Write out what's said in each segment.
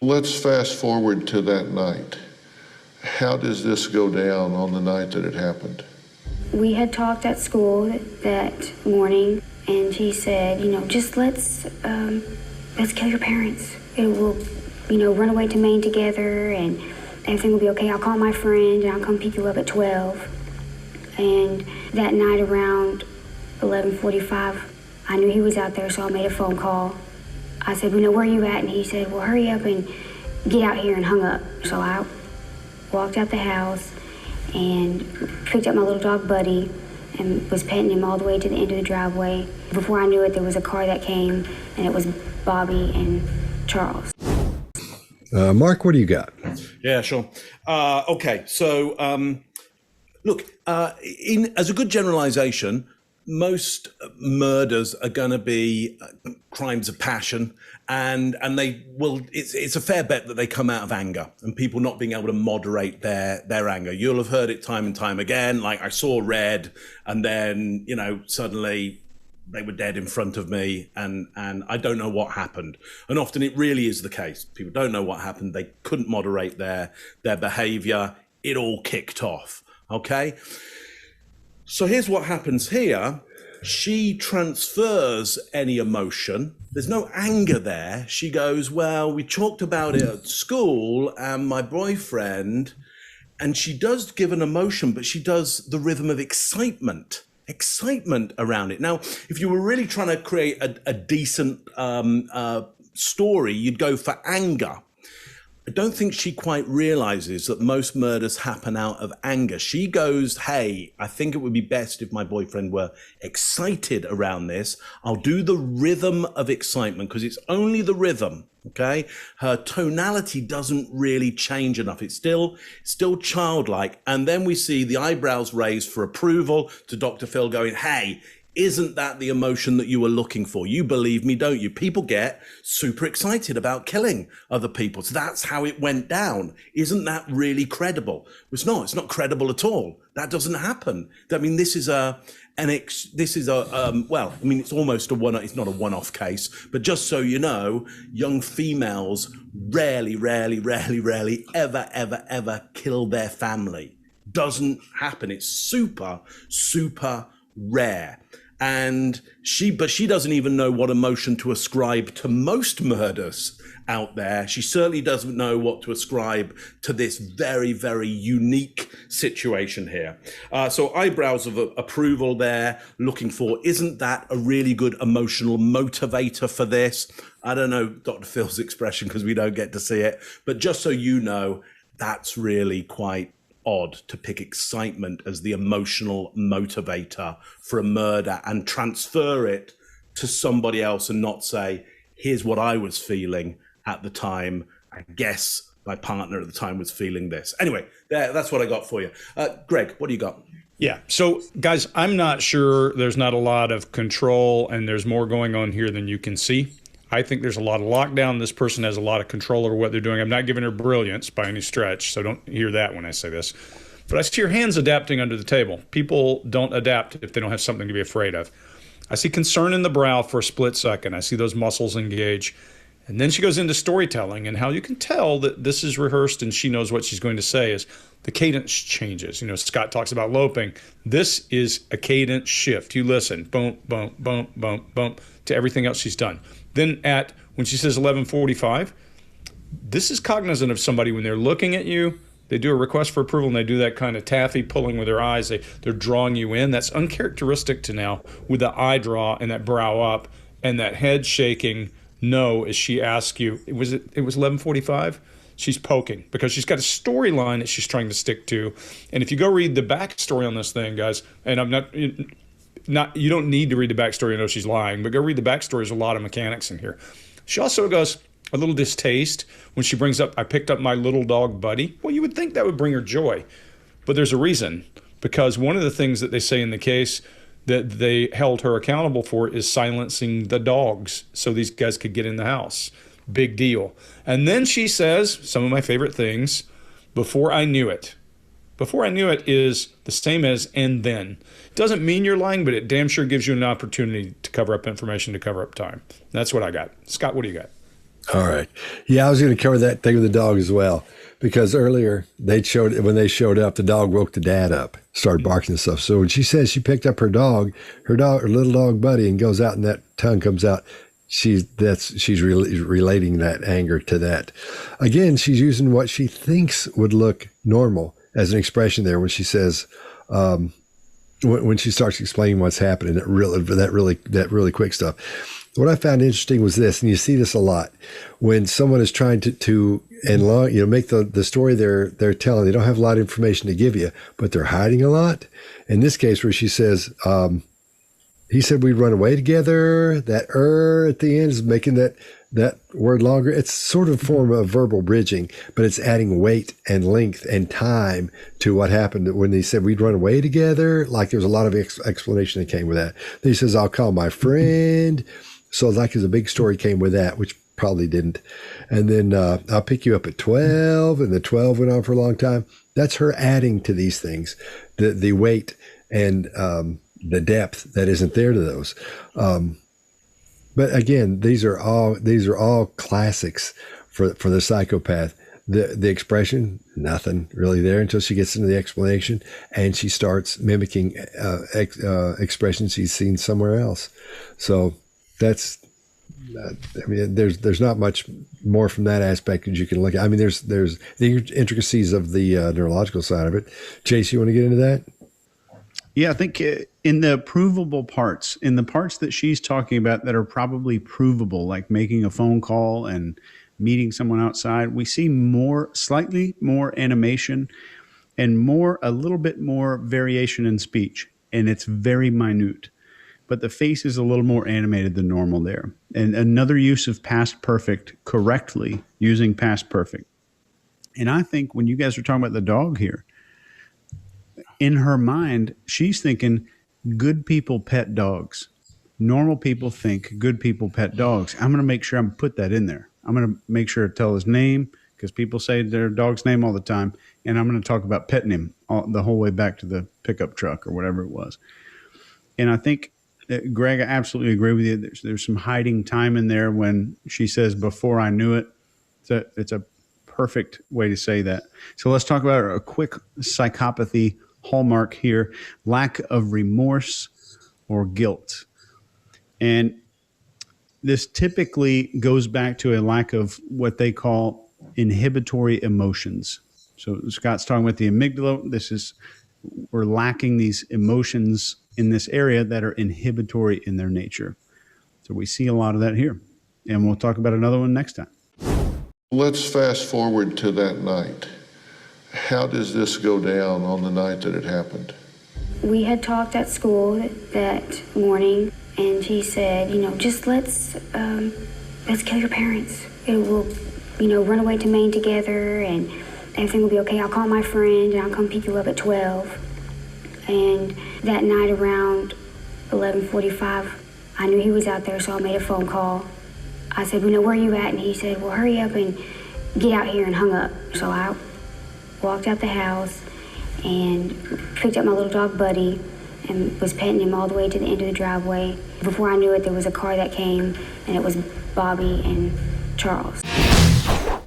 Let's fast forward to that night. How does this go down on the night that it happened? We had talked at school that morning, and he said, just let's kill your parents. We'll, run away to Maine together, and everything will be okay. I'll call my friend, and I'll come pick you up at 12. And that night around 11:45, I knew he was out there, so I made a phone call. I said, where are you at? And he said, well, hurry up and get out here, and hung up. So I walked out the house and picked up my little dog Buddy and was petting him all the way to the end of the driveway. Before I knew it, there was a car that came, and it was Bobby and Charles. Mark, what do you got? Yeah, sure. Okay, so look, as a good generalization, most murders are going to be crimes of passion, and they will. It's a fair bet that they come out of anger and people not being able to moderate their anger. You'll have heard it time and time again. Like, I saw red, and then suddenly they were dead in front of me, and I don't know what happened. And often it really is the case. People don't know what happened. They couldn't moderate their behavior. It all kicked off. Okay. So here's what happens here. She transfers any emotion. There's no anger there. She goes, well, we talked about it at school and my boyfriend, and she does give an emotion, but she does the rhythm of excitement around it. Now, if you were really trying to create a decent story, you'd go for anger. I don't think she quite realizes that most murders happen out of anger. She goes, hey, I think it would be best if my boyfriend were excited around this. I'll do the rhythm of excitement, because it's only the rhythm, okay? Her tonality doesn't really change enough. It's still childlike. And then we see the eyebrows raised for approval to Dr. Phil going, hey, isn't that the emotion that you were looking for? You believe me, don't you? People get super excited about killing other people. So that's how it went down. Isn't that really credible? It's not credible at all. That doesn't happen. I mean, it's almost it's not a one-off case, but just so you know, young females rarely, ever kill their family. Doesn't happen. It's super, super rare. And she doesn't even know what emotion to ascribe to most murders out there. She certainly doesn't know what to ascribe to this very, very unique situation here. So eyebrows of approval there, looking for, isn't that a really good emotional motivator for this? I don't know Dr. Phil's expression because we don't get to see it, but just so you know, that's really quite odd to pick excitement as the emotional motivator for a murder and transfer it to somebody else and not say, here's what I was feeling at the time. I guess my partner at the time was feeling this. Anyway, that's what I got for you. Greg, what do you got? Yeah. So, guys, I'm not sure. There's not a lot of control, and there's more going on here than you can see. I think there's a lot of lockdown. This person has a lot of control over what they're doing. I'm not giving her brilliance by any stretch, so don't hear that when I say this. But I see her hands adapting under the table. People don't adapt if they don't have something to be afraid of. I see concern in the brow for a split second. I see those muscles engage. And then she goes into storytelling, and how you can tell that this is rehearsed and she knows what she's going to say is the cadence changes. Scott talks about loping. This is a cadence shift. You listen, boom, boom, boom, boom, boom, to everything else she's done. Then when she says 11:45, this is cognizant of somebody when they're looking at you, they do a request for approval and they do that kind of taffy pulling with their eyes. They're drawing you in. That's uncharacteristic to now with the eye draw and that brow up and that head shaking no as she asks you. It was 11:45. She's poking because she's got a storyline that she's trying to stick to. And if you go read the backstory on this thing, guys, and I'm not you don't need to read the backstory to know she's lying, but go read the backstory. There's a lot of mechanics in here. She also goes a little distaste when she brings up, I picked up my little dog Buddy. Well, you would think that would bring her joy, but there's a reason, because one of the things that they say in the case that they held her accountable for is silencing the dogs so these guys could get in the house. Big deal. And then she says some of my favorite things, before I knew it. Before I knew it is the same as and then. It doesn't mean you're lying, but it damn sure gives you an opportunity to cover up information, to cover up time. That's what I got. Scott, what do you got? All right. Yeah, I was going to cover that thing with the dog as well, because earlier when they showed up, the dog woke the dad up, started barking and stuff. So when she says she picked up her little dog Buddy, and goes out and that tongue comes out, she's relating that anger to that. Again, she's using what she thinks would look normal as an expression there when she says, when she starts explaining what's happening, that really quick stuff. What I found interesting was this, and you see this a lot when someone is trying to make the story they're telling. They don't have a lot of information to give you, but they're hiding a lot. In this case, where she says, he said we'd run away together. That at the end is making that word longer. It's sort of a form of verbal bridging, but it's adding weight and length and time to what happened when he said we'd run away together. Like there was a lot of explanation that came with that. Then he says, I'll call my friend. So like there's a big story came with that, which probably didn't. And then I'll pick you up at 12, and the 12 went on for a long time. That's her adding to these things, the weight and the depth that isn't there to those. But again, these are all classics for the psychopath. The expression, nothing really there until she gets into the explanation, and she starts mimicking expressions she's seen somewhere else. So that's, there's not much more from that aspect as you can look at. I mean, there's the intricacies of the neurological side of it. Chase, you want to get into that? Yeah, I think in the provable parts, in the parts that she's talking about that are probably provable, like making a phone call and meeting someone outside, we see slightly more animation and a little bit more variation in speech. And it's very minute. But the face is a little more animated than normal there. And another use of past perfect correctly, using past perfect. And I think when you guys are talking about the dog here, in her mind, she's thinking good people pet dogs. Normal people think good people pet dogs. I'm going to make sure I'm put that in there. I'm going to make sure to tell his name, because people say their dog's name all the time. And I'm going to talk about petting him the whole way back to the pickup truck or whatever it was. And I think, Greg, I absolutely agree with you. There's some hiding time in there when she says, before I knew it. It's a perfect way to say that. So let's talk about a quick psychopathy hallmark here: lack of remorse or guilt. And this typically goes back to a lack of what they call inhibitory emotions. So Scott's talking about the amygdala. We're lacking these emotions in this area that are inhibitory in their nature. So we see a lot of that here. And we'll talk about another one next time. Let's fast forward to that night. How does this go down on the night that it happened? We had talked at school that morning, and he said, just let's kill your parents. We'll, run away to Maine together, and everything will be okay. I'll call my friend, and I'll come pick you up at 12. And that night around 11:45, I knew he was out there, so I made a phone call. I said, where are you at? And he said, well, hurry up and get out here, and hung up. So I walked out the house and picked up my little dog Buddy and was petting him all the way to the end of the driveway. Before I knew it, there was a car that came, and it was Bobby and Charles.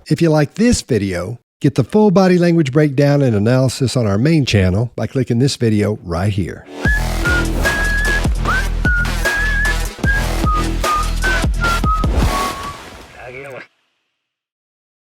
If you like this video, get the full body language breakdown and analysis on our main channel by clicking this video right here.